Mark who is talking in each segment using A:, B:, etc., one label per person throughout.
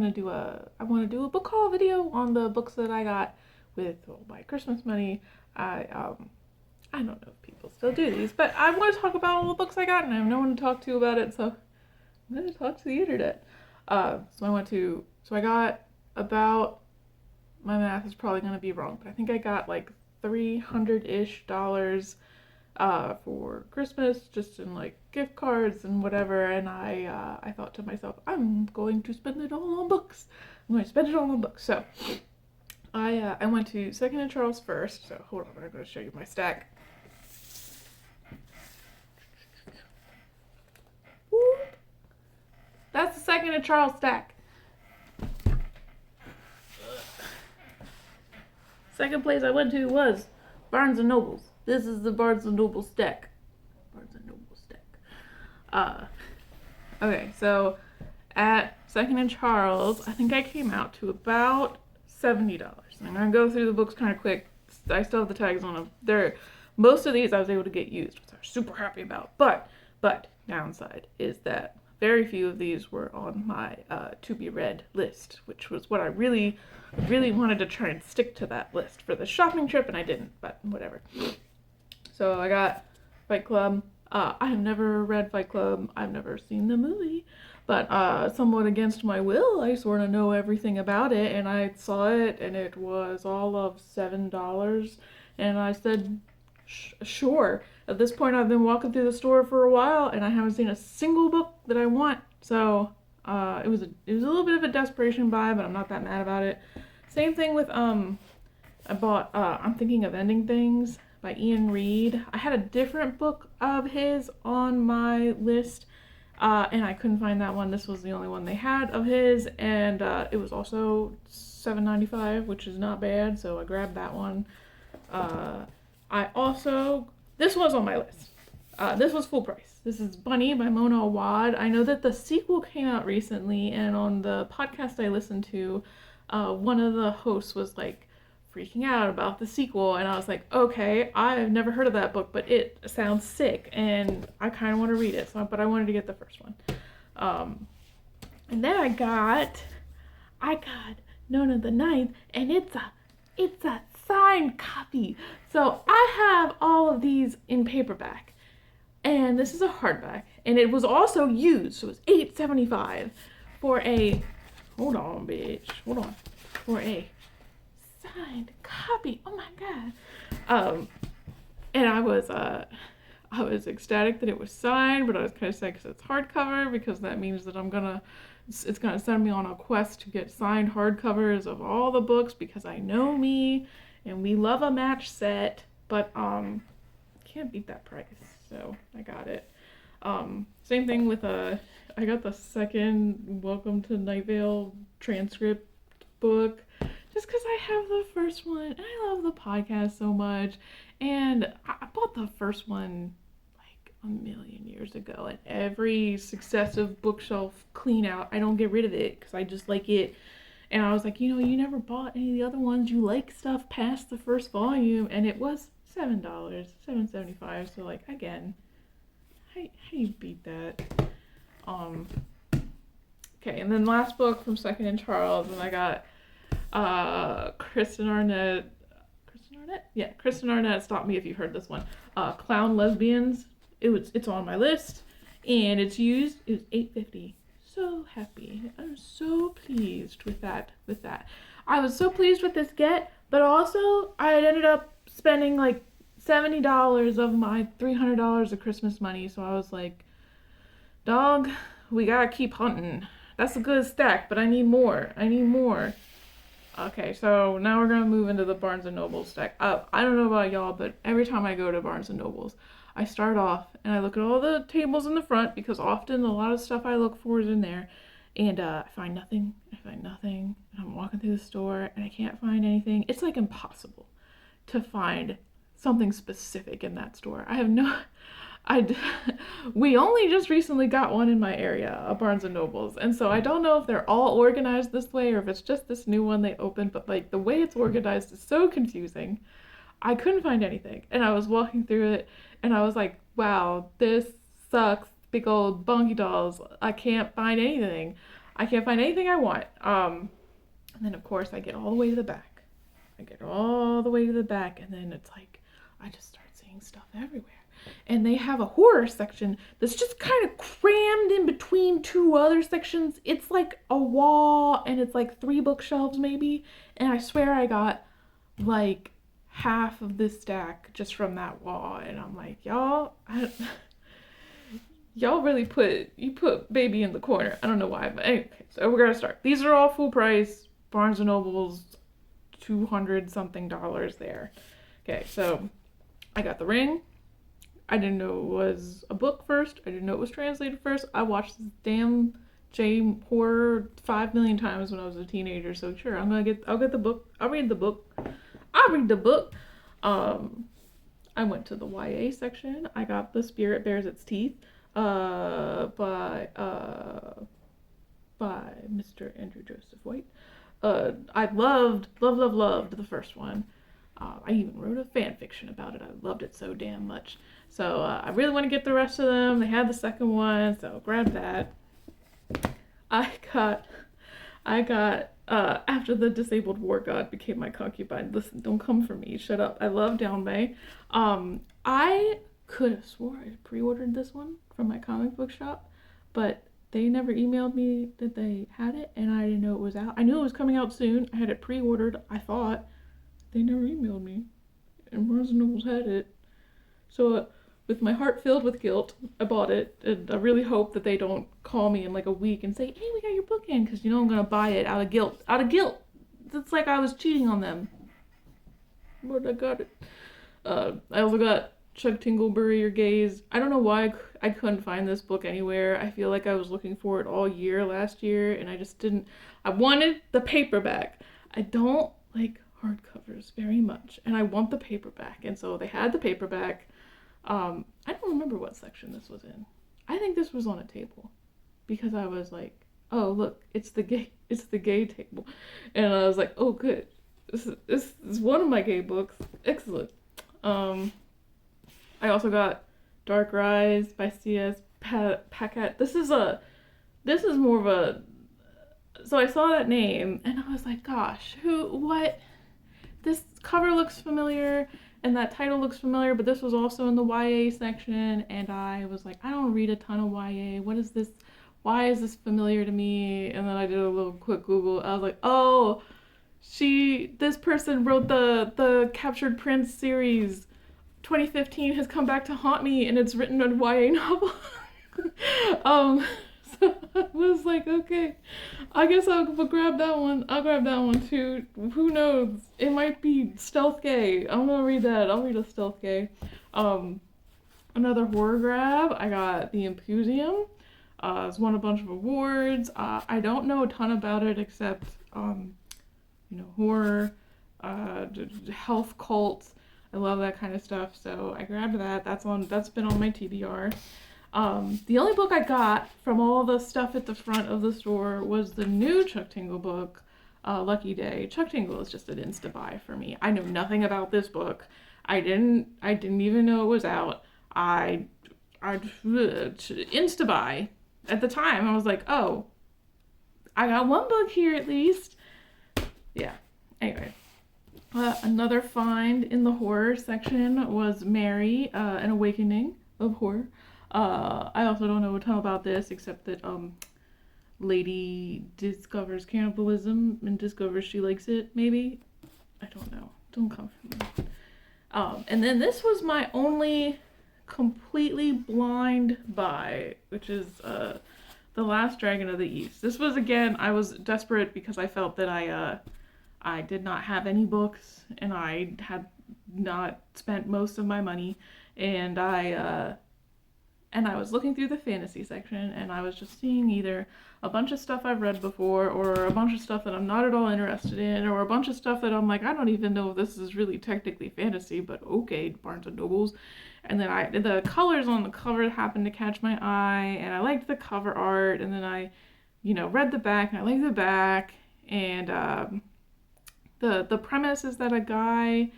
A: I want to do a book haul video on the books that I got with my Christmas money. I don't know if people still do these, but I want to talk about all the books I got, and I have no one to talk to about it, so I'm going to talk to the internet. So I got about, my math is probably going to be wrong, but I think I got like $300-ish for Christmas, just in like gift cards and whatever, and I thought to myself, I'm going to spend it all on books. So I went to Second and Charles first, so hold on, I'm going to show you my stack. Whoop. That's the Second and Charles stack. Second place I went to was Barnes & Nobles. This is the Barnes & Noble stack. Okay, so at Second and Charles, I think I came out to about $70. I'm going to go through the books kind of quick. I still have the tags on them. Most of these I was able to get used, which I was super happy about. But downside is that very few of these were on my to be read list, which was what I really wanted to try and stick to that list for the shopping trip, and I didn't, but whatever. So I got Fight Club. I have never read Fight Club. I've never seen the movie, but somewhat against my will, I sort of know everything about it, and I saw it, and it was all of $7, and I said, sure. At this point, I've been walking through the store for a while, and I haven't seen a single book that I want, so it was a little bit of a desperation buy, but I'm not that mad about it. Same thing with, I bought I'm Thinking of Ending Things by Ian Reid. I had a different book of his on my list, and I couldn't find that one. This was the only one they had of his, and it was also $7.95, which is not bad, so I grabbed that one. This was on my list. This was full price. This is Bunny by Mona Awad. I know that the sequel came out recently, and on the podcast I listened to, one of the hosts was like freaking out about the sequel, and I was like, okay, I've never heard of that book, but it sounds sick, and I kind of want to read it, but I wanted to get the first one. And then I got Nona the Ninth, and it's a signed copy. So I have all of these in paperback, and this is a hardback, and it was also used, so it was $8.75 for a, for a signed copy. Oh my god. And I was ecstatic that it was signed, but I was kind of sad because it's hardcover, because that means that it's gonna send me on a quest to get signed hardcovers of all the books, because I know me, and we love a match set, but can't beat that price, so I got it. Same thing with I got the second Welcome to Night Vale transcript book, just because I have the first one, and I love the podcast so much, and I bought the first one like a million years ago, and every successive bookshelf clean out, I don't get rid of it, because I just like it. And I was like, you never bought any of the other ones. You like stuff past the first volume. And it was $7, $7.75. So, like, again, how do you beat that? Okay, and then last book from Second and Charles. And I got Kristen Arnett. Yeah, Kristen Arnett. Stop me if you've heard this one. Clown Lesbians. It's on my list. And it's used. It was $8.50. So happy. I'm so pleased with that. I was so pleased with this get, but also I had ended up spending like $70 of my $300 of Christmas money, so I was like, dog, we gotta keep hunting. That's a good stack, but I need more. Okay, so now we're gonna move into the Barnes & Noble stack. I don't know about y'all, but every time I go to Barnes & Noble's, I start off and I look at all the tables in the front, because often a lot of stuff I look for is in there, and I find nothing, and I'm walking through the store and I can't find anything. It's like impossible to find something specific in that store. We only just recently got one in my area, a Barnes & Noble's, and so I don't know if they're all organized this way or if it's just this new one they opened, but like the way it's organized is so confusing. I couldn't find anything, and I was walking through it, and I was like, wow, this sucks, big old bonky dolls. I can't find anything. I can't find anything I want. And then of course I get all the way to the back. And then it's like I just start seeing stuff everywhere. And they have a horror section that's just kind of crammed in between two other sections. It's like a wall, and it's like 3 bookshelves maybe. And I swear I got like half of this stack just from that wall. And I'm like, y'all really put baby in the corner. I don't know why, but anyway, so we're gonna start. These are all full price. Barnes and Noble's $200 something there. Okay, so I got The Ring. I didn't know it was a book first. I didn't know it was translated first. I watched this damn J horror 5 million times when I was a teenager. So sure, I'll get the book. I'll read the book. I went to the YA section. I got The Spirit Bares Its Teeth by Mr. Andrew Joseph White. I loved the first one. I even wrote a fan fiction about it. I loved it so damn much. So I really want to get the rest of them. They had the second one, so grab that. I got After the Disabled War God Became My Concubine. Listen, don't come for me. Shut up. I love Downbay. I could have swore I pre-ordered this one from my comic book shop, but they never emailed me that they had it, and I didn't know it was out. I knew it was coming out soon. I had it pre-ordered, I thought. They never emailed me, and Barnes & Noble's had it. So with my heart filled with guilt, I bought it, and I really hope that they don't call me in like a week and say, hey, we got your book in, because you know I'm going to buy it out of guilt. Out of guilt! It's like I was cheating on them. But I got it. I also got Chuck Tingle, Bury Your Gaze. I don't know why I couldn't find this book anywhere. I feel like I was looking for it all year last year, and I just didn't. I wanted the paperback. I don't like hardcovers very much, and I want the paperback, and so they had the paperback. I don't remember what section this was in. I think this was on a table, because I was like, oh look, it's the gay table, and I was like, oh good, this is one of my gay books. Excellent. I also got Dark Rise by C.S. Pacat. This is more of a. So I saw that name and I was like, gosh, what? This cover looks familiar and that title looks familiar, but this was also in the YA section, and I was like, I don't read a ton of YA. What is this? Why is this familiar to me? And then I did a little quick Google. I was like, oh, this person wrote the Captured Prince series. 2015 has come back to haunt me, and it's written a YA novel. So I was like, okay, I guess I'll grab that one. I'll grab that one too. Who knows? It might be stealth gay. I'm gonna read that. I'll read a stealth gay. Another horror grab. I got The Impusium. It's won a bunch of awards. I don't know a ton about it except, horror, health cults. I love that kind of stuff, so I grabbed that. That's been on my TBR. The only book I got from all the stuff at the front of the store was the new Chuck Tingle book, Lucky Day. Chuck Tingle is just an insta-buy for me. I know nothing about this book. I didn't even know it was out. I insta-buy. At the time, I was like, oh, I got one book here at least. Yeah, anyway. Another find in the horror section was Mary, An Awakening of Horror. I also don't know a ton about this except that lady discovers cannibalism and discovers she likes it, maybe? I don't know. Don't come for me. And then this was my only completely blind buy, which is The Last Dragon of the East. This was, again, I was desperate because I felt that I did not have any books, and I had not spent most of my money, and I was looking through the fantasy section, and I was just seeing either a bunch of stuff I've read before, or a bunch of stuff that I'm not at all interested in, or a bunch of stuff that I'm like, I don't even know if this is really technically fantasy, but okay, Barnes and Nobles. And then the colors on the cover happened to catch my eye, and I liked the cover art, and then I, read the back, and I liked the back, and the premise is that a guy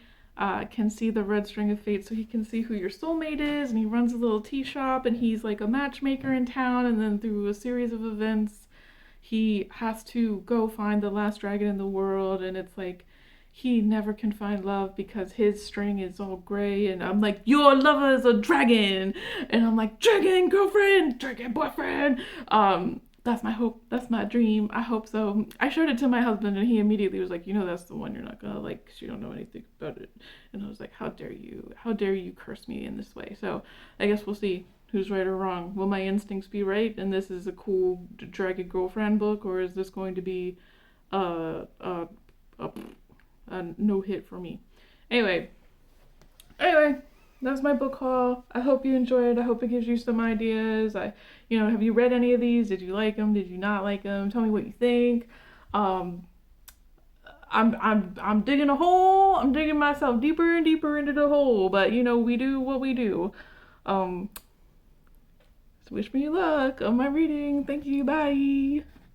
A: can see the red string of fate, so he can see who your soulmate is, and he runs a little tea shop, and he's like a matchmaker in town, and then through a series of events, he has to go find the last dragon in the world, and it's like he never can find love because his string is all gray, and I'm like, your lover is a dragon, and I'm like, dragon girlfriend, dragon boyfriend. That's my hope, that's my dream, I hope so. I showed it to my husband and he immediately was like, you know, that's the one you're not gonna like because you don't know anything about it. And I was like, how dare you curse me in this way. So I guess we'll see who's right or wrong. Will my instincts be right and this is a cool dragon girlfriend book, or is this going to be a a, a, a no hit for me? Anyway, that's my book haul. I hope you enjoyed. I hope it gives you some ideas. Have you read any of these? Did you like them? Did you not like them? Tell me what you think. Um, I'm digging a hole. I'm digging myself deeper and deeper into the hole. But we do what we do. So wish me luck on my reading. Thank you. Bye.